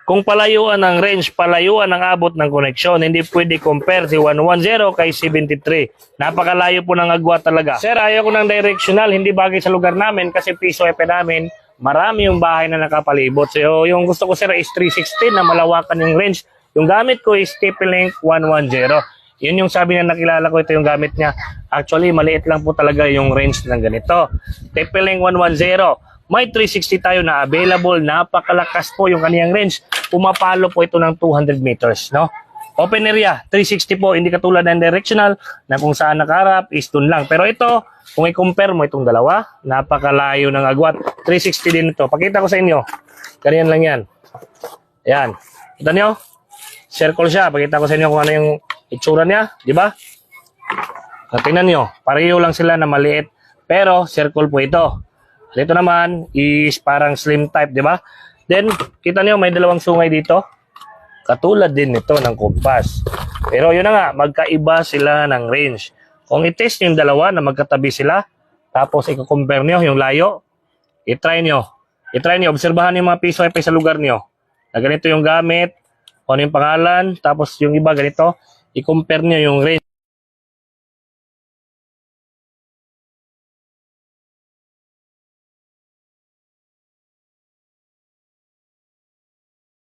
Kung palayuan ng range, palayuan ang abot ng koneksyon. Hindi pwede compare si 110 kay 73. Napakalayo po ng agwat talaga. Sir, ayaw ko ng directional. Hindi bagay sa lugar namin kasi piso EP namin. Marami yung bahay na nakapalibot. So, yung gusto ko sir is 360 na malawakan yung range. Yung gamit ko is TP-Link 110. Yun yung sabi na nakilala ko, ito yung gamit niya. Actually, maliit lang po talaga yung range ng ganito. TP-Link 110. May 360 tayo na available. Napakalakas po yung kaniyang range. Pumapalo po ito ng 200 meters, no? Open area, 360 po. Hindi katulad ng directional na kung saan nakaharap is dun lang. Pero ito, kung i-compare mo itong dalawa, napakalayo ng agwat. 360 din ito. Pakita ko sa inyo. Ganyan lang yan. Ayan. Kita nyo? Circle siya. Pakita ko sa inyo kung ano yung itsura niya. Di ba? Tingnan nyo. Pareho lang sila na maliit. Pero circle po ito. Dito naman is parang slim type, di ba? Then, kita niyo may dalawang sungay dito. Katulad din nito ng compass. Pero yun na nga, magkaiba sila ng range. Kung i-test niyo yung dalawa na magkatabi sila, tapos i-compare niyo yung layo, i-try niyo. I-try niyo, obserbahan niyo mga piso sa lugar niyo. Na ganito yung gamit, kung ano yung pangalan, tapos yung iba ganito, i-compare niyo yung range.